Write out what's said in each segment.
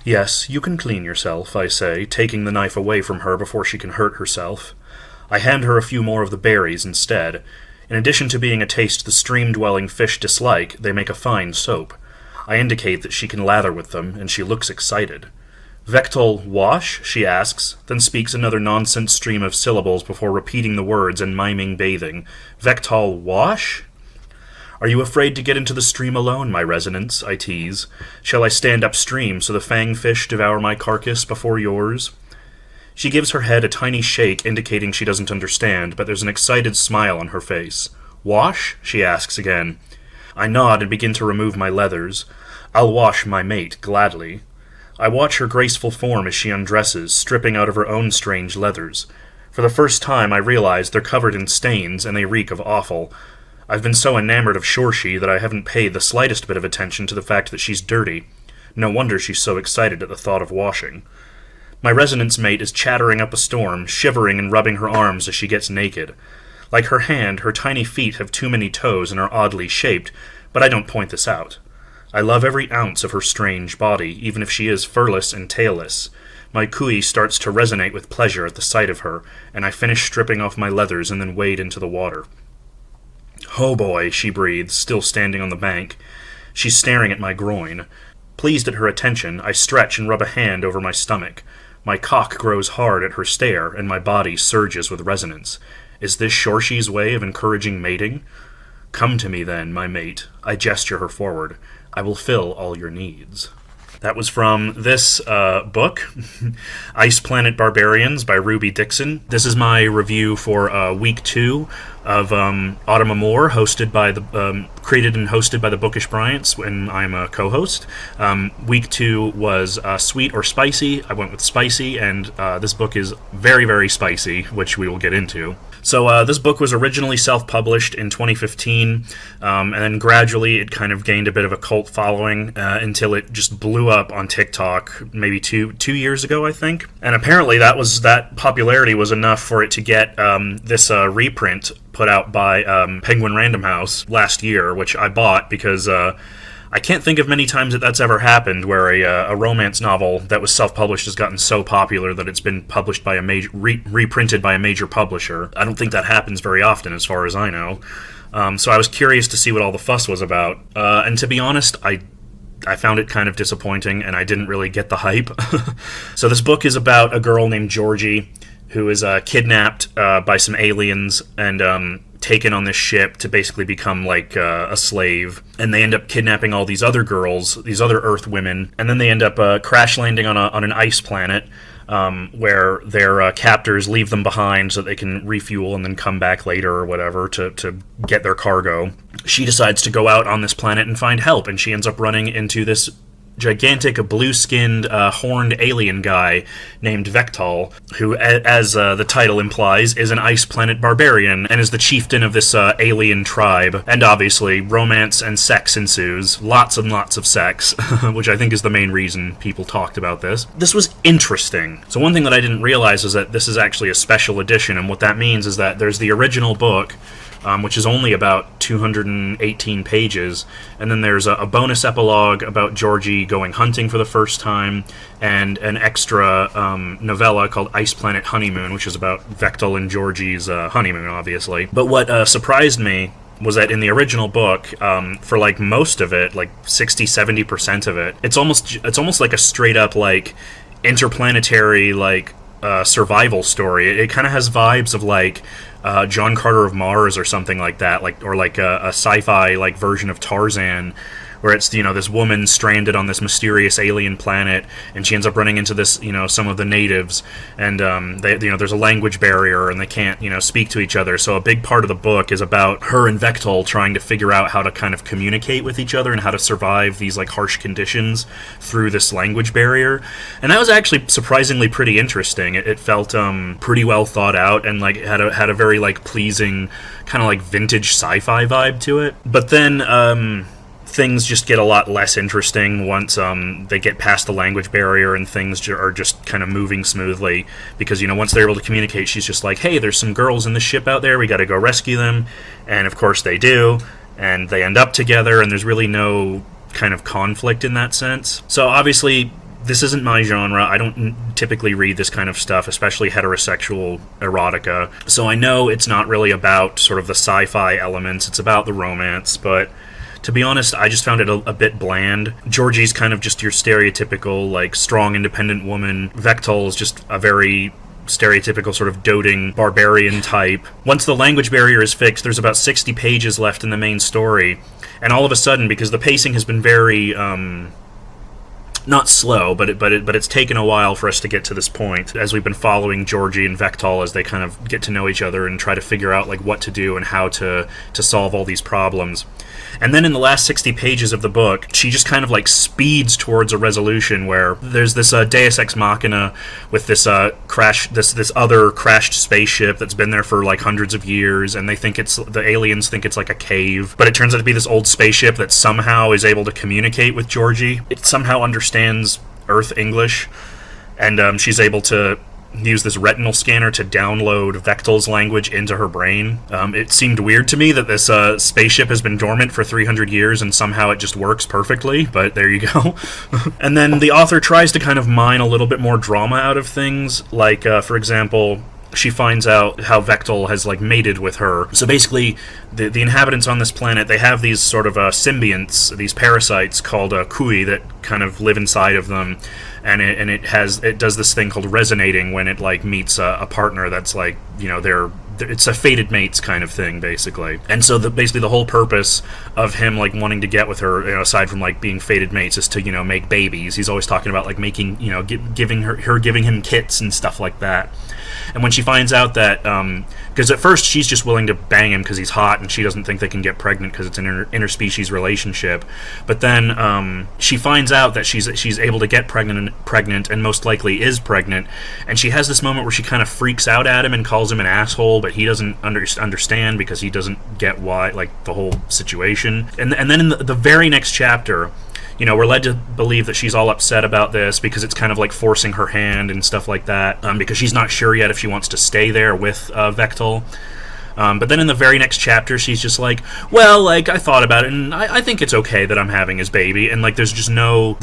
Yes, you can clean yourself, I say, taking the knife away from her before she can hurt herself. I hand her a few more of the berries instead. In addition to being a taste the stream-dwelling fish dislike, they make a fine soap. I indicate that she can lather with them, and she looks excited. Vectol wash? She asks, then speaks another nonsense stream of syllables before repeating the words and miming bathing. Vectol wash? Are you afraid to get into the stream alone, my resonance? I tease. Shall I stand upstream so the fangfish devour my carcass before yours? She gives her head a tiny shake, indicating she doesn't understand, but there's an excited smile on her face. Wash? She asks again. I nod and begin to remove my leathers. I'll wash my mate, gladly. I watch her graceful form as she undresses, stripping out of her own strange leathers. For the first time I realize they're covered in stains, and they reek of offal. I've been so enamored of Shorshi that I haven't paid the slightest bit of attention to the fact that she's dirty. No wonder she's so excited at the thought of washing. My resonance mate is chattering up a storm, shivering and rubbing her arms as she gets naked. Like her hand, her tiny feet have too many toes and are oddly shaped, but I don't point this out. I love every ounce of her strange body, even if she is furless and tailless. My kui starts to resonate with pleasure at the sight of her, and I finish stripping off my leathers and then wade into the water. Oh boy, she breathes, still standing on the bank. She's staring at my groin. Pleased at her attention, I stretch and rub a hand over my stomach. My cock grows hard at her stare, and my body surges with resonance. Is this Shorshi's way of encouraging mating? Come to me then, my mate. I gesture her forward. I will fill all your needs. That was from this book, Ice Planet Barbarians by Ruby Dixon. This is my review for week 2 of Autumn Amour, created and hosted by the Bookish Bryants, and I'm a co-host. Week 2 was sweet or spicy. I went with spicy, and this book is very, very spicy, which we will get into. So this book was originally self-published in 2015, and then gradually it kind of gained a bit of a cult following until it just blew up on TikTok maybe two years ago, I think. And apparently that popularity was enough for it to get this reprint put out by Penguin Random House last year, which I bought because I can't think of many times that that's ever happened where a romance novel that was self-published has gotten so popular that it's been published by reprinted by a major publisher. I don't think that happens very often, as far as I know. So I was curious to see what all the fuss was about. And to be honest, I found it kind of disappointing, and I didn't really get the hype. So this book is about a girl named Georgie who is kidnapped by some aliens and taken on this ship to basically become like a slave, and they end up kidnapping all these other girls, these other Earth women, and then they end up crash landing on an ice planet where their captors leave them behind so that they can refuel and then come back later or whatever to get their cargo. She decides to go out on this planet and find help, and she ends up running into this gigantic blue-skinned horned alien guy named Vectol, who, as the title implies, is an ice planet barbarian and is the chieftain of this alien tribe. And obviously, romance and sex ensues. Lots and lots of sex, which I think is the main reason people talked about this. This was interesting. So one thing that I didn't realize is that this is actually a special edition, and what that means is that there's the original book, which is only about 218 pages, and then there's a bonus epilogue about Georgie going hunting for the first time, and an extra novella called Ice Planet Honeymoon, which is about Vectol and Georgie's honeymoon, obviously. But what surprised me was that in the original book, for like most of it, like 60-70% of it, it's almost like a straight up like interplanetary like survival story. It kind of has vibes of like John Carter of Mars or something like that, or like a sci-fi like version of Tarzan, where it's, this woman stranded on this mysterious alien planet, and she ends up running into this, some of the natives, and there's a language barrier, and they can't, speak to each other. So a big part of the book is about her and Vectol trying to figure out how to kind of communicate with each other and how to survive these like harsh conditions through this language barrier. And that was actually surprisingly pretty interesting. It felt pretty well thought out, and like had a very like pleasing kind of like vintage sci-fi vibe to it. But then things just get a lot less interesting once they get past the language barrier, and things are just kind of moving smoothly, because once they're able to communicate, she's just like, hey, there's some girls in the ship out there, we gotta go rescue them, and of course they do, and they end up together, and there's really no kind of conflict in that sense. So obviously this isn't my genre. I don't typically read this kind of stuff, especially heterosexual erotica. So I know it's not really about sort of the sci-fi elements. It's about the romance, but to be honest, I just found it a bit bland. Georgie's kind of just your stereotypical, like, strong, independent woman. Vektal's just a very stereotypical sort of doting barbarian type. Once the language barrier is fixed, there's about 60 pages left in the main story, and all of a sudden, because the pacing has been very not slow, but it's taken a while for us to get to this point, as we've been following Georgie and Vektal as they kind of get to know each other and try to figure out, like, what to do and how to solve all these problems. And then in the last 60 pages of the book, she just kind of, like, speeds towards a resolution where there's this Deus Ex Machina with this this other crashed spaceship that's been there for, like, hundreds of years, and the aliens think it's like a cave, but it turns out to be this old spaceship that somehow is able to communicate with Georgie. It somehow understands Earth English, and she's able to use this retinal scanner to download Vektal's language into her brain. It seemed weird to me that this spaceship has been dormant for 300 years and somehow it just works perfectly, but there you go. And then the author tries to kind of mine a little bit more drama out of things, like, for example, she finds out how Vektal has, like, mated with her. So basically, the inhabitants on this planet, they have these sort of symbionts, these parasites called kui that kind of live inside of them, and it does this thing called resonating when it, like, meets a partner that's, like, you know, it's a fated mates kind of thing, basically. And so basically the whole purpose of him, like, wanting to get with her, you know, aside from, like, being fated mates, is to, you know, make babies. He's always talking about, like, making, you know, giving him kits and stuff like that. And when she finds out that, because at first she's just willing to bang him because he's hot, and she doesn't think they can get pregnant because it's an interspecies relationship. But then she finds out that she's able to get pregnant, and most likely is pregnant. And she has this moment where she kind of freaks out at him and calls him an asshole, but he doesn't understand because he doesn't get why, like, the whole situation. And then in the very next chapter, you know, we're led to believe that she's all upset about this because it's kind of like forcing her hand and stuff like that, because she's not sure yet if she wants to stay there with Vektal. But then in the very next chapter, she's just like, well, like, I thought about it, and I think it's okay that I'm having his baby, and, like, there's just no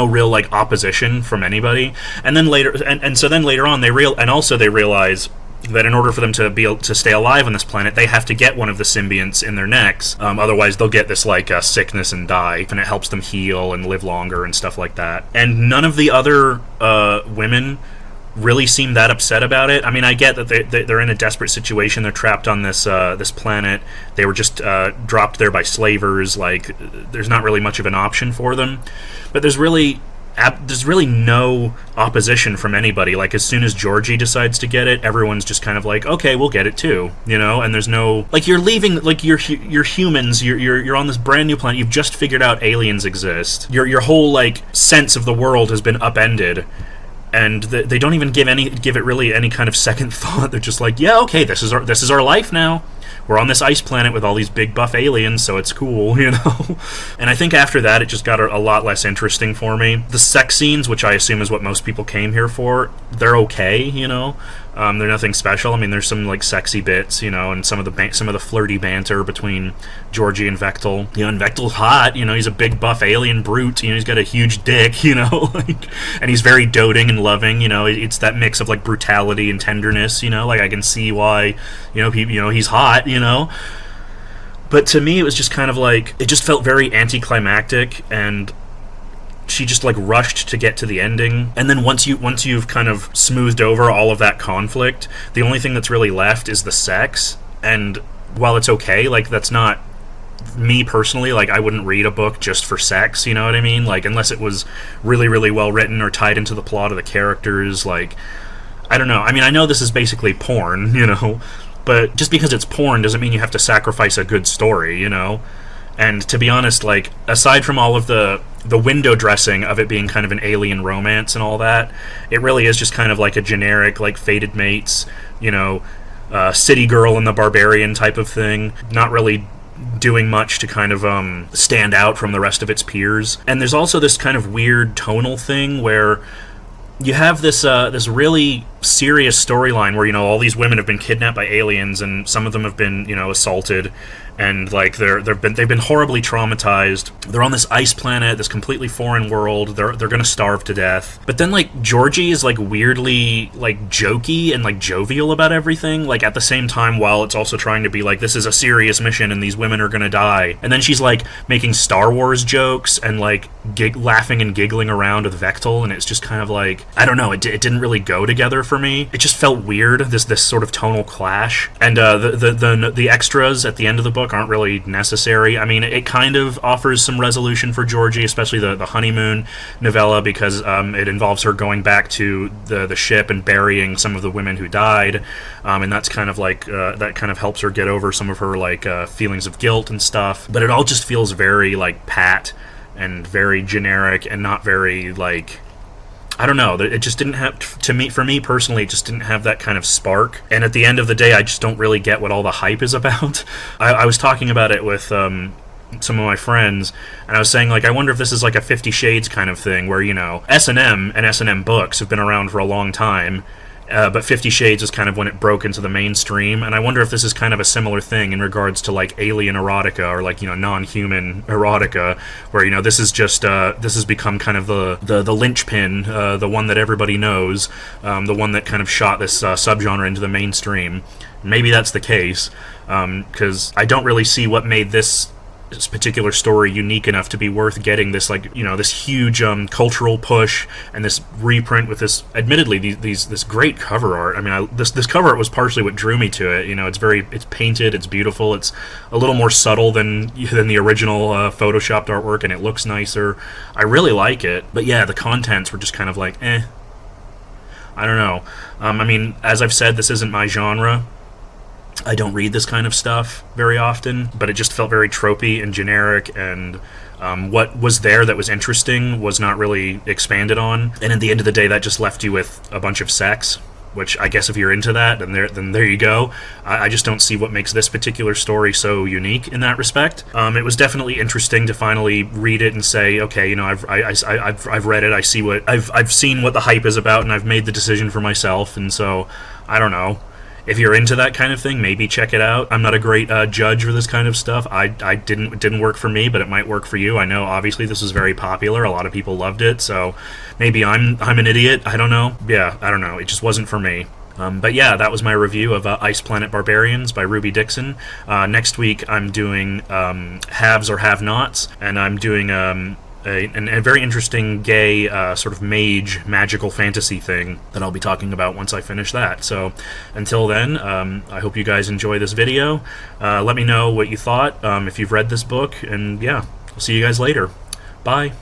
real, like, opposition from anybody. And then later, and so then later on, they realize that in order for them to be able to stay alive on this planet, they have to get one of the symbionts in their necks. Otherwise, they'll get this, like, sickness and die, and it helps them heal and live longer and stuff like that. And none of the other women really seem that upset about it. I mean, I get that they're in a desperate situation. They're trapped on this planet. They were just dropped there by slavers. Like, there's not really much of an option for them. But there's really no opposition from anybody. Like, as soon as Georgie decides to get it, everyone's just kind of like, okay, we'll get it too, you know. And there's no, like, you're leaving, like, you're humans, you're on this brand new planet, you've just figured out aliens exist, your whole, like, sense of the world has been upended, and they don't even give it really any kind of second thought. They're just like, yeah, okay, this is our life now. We're on this ice planet with all these big buff aliens, so it's cool, you know? And I think after that, it just got a lot less interesting for me. The sex scenes, which I assume is what most people came here for, they're okay, you know? They're nothing special. I mean, there's some, like, sexy bits, you know, and some of the flirty banter between Georgie and Vektal. You know, and Vektal's hot, you know, he's a big buff alien brute, you know, he's got a huge dick, you know, like, and he's very doting and loving, you know, it's that mix of, like, brutality and tenderness, you know, like, I can see why, you know, he's hot, you know. But to me, it was just kind of like, it just felt very anticlimactic, and she just, like, rushed to get to the ending. And then once you've kind of smoothed over all of that conflict, the only thing that's really left is the sex. And while it's okay, like, that's not me personally. Like, I wouldn't read a book just for sex, you know what I mean? Like, unless it was really, really well written or tied into the plot of the characters. Like, I don't know. I mean, I know this is basically porn, you know, but just because it's porn doesn't mean you have to sacrifice a good story, you know? And to be honest, like, aside from all of the window dressing of it being kind of an alien romance and all that, it really is just kind of like a generic, like, fated mates, you know, city girl and the barbarian type of thing. Not really doing much to kind of stand out from the rest of its peers. And there's also this kind of weird tonal thing where you have this really serious storyline where, all these women have been kidnapped by aliens, and some of them have been, assaulted, and like they've been horribly traumatized. They're on this ice planet, this completely foreign world. They're gonna starve to death. But then like Georgie is like weirdly like jokey and like jovial about everything, like at the same time, while it's also trying to be like, this is a serious mission and these women are gonna die. And then she's like making Star Wars jokes and like laughing and giggling around with Vectel, and it's just kind of like, I don't know, it didn't really go together for me. It just felt weird, this sort of tonal clash. And the extras at the end of the book aren't really necessary. I mean, it kind of offers some resolution for Georgie, especially the honeymoon novella, because it involves her going back to the ship and burying some of the women who died, and that's kind of like that kind of helps her get over some of her like feelings of guilt and stuff. But it all just feels very like pat and very generic and not very like, I don't know, it just didn't have, for me personally, it just didn't have that kind of spark. And at the end of the day, I just don't really get what all the hype is about. I was talking about it with some of my friends, and I was saying, like, I wonder if this is like a 50 Shades kind of thing, where, S&M and S&M books have been around for a long time, but 50 Shades is kind of when it broke into the mainstream, and I wonder if this is kind of a similar thing in regards to like alien erotica, or like, non-human erotica, where, this is just this has become kind of the linchpin, the one that everybody knows, the one that kind of shot this subgenre into the mainstream. Maybe that's the case, because I don't really see what made this particular story unique enough to be worth getting this, like, this huge cultural push, and this reprint with this, admittedly, this great cover art. I mean, this cover art was partially what drew me to it. It's painted, it's beautiful, it's a little more subtle than the original photoshopped artwork, and it looks nicer. I really like it, but yeah, the contents were just kind of like, I don't know. I mean, as I've said, this isn't my genre. I don't read this kind of stuff very often, but it just felt very tropey and generic, and what was there that was interesting was not really expanded on. And at the end of the day, that just left you with a bunch of sex, which I guess if you're into that, then there you go. I just don't see what makes this particular story so unique in that respect. It was definitely interesting to finally read it and say, okay, I've read it. I see I've seen what the hype is about, and I've made the decision for myself. And so I don't know. If you're into that kind of thing, maybe check it out. I'm not a great judge for this kind of stuff. It didn't work for me, but it might work for you. I know, obviously, this was very popular. A lot of people loved it, so maybe I'm an idiot. I don't know. Yeah, I don't know. It just wasn't for me. But yeah, that was my review of Ice Planet Barbarians by Ruby Dixon. Next week, I'm doing Haves or Have-Nots, and I'm doing a very interesting gay sort of magical fantasy thing that I'll be talking about once I finish that. So until then, I hope you guys enjoy this video. Let me know what you thought, if you've read this book, and yeah, I'll see you guys later. Bye.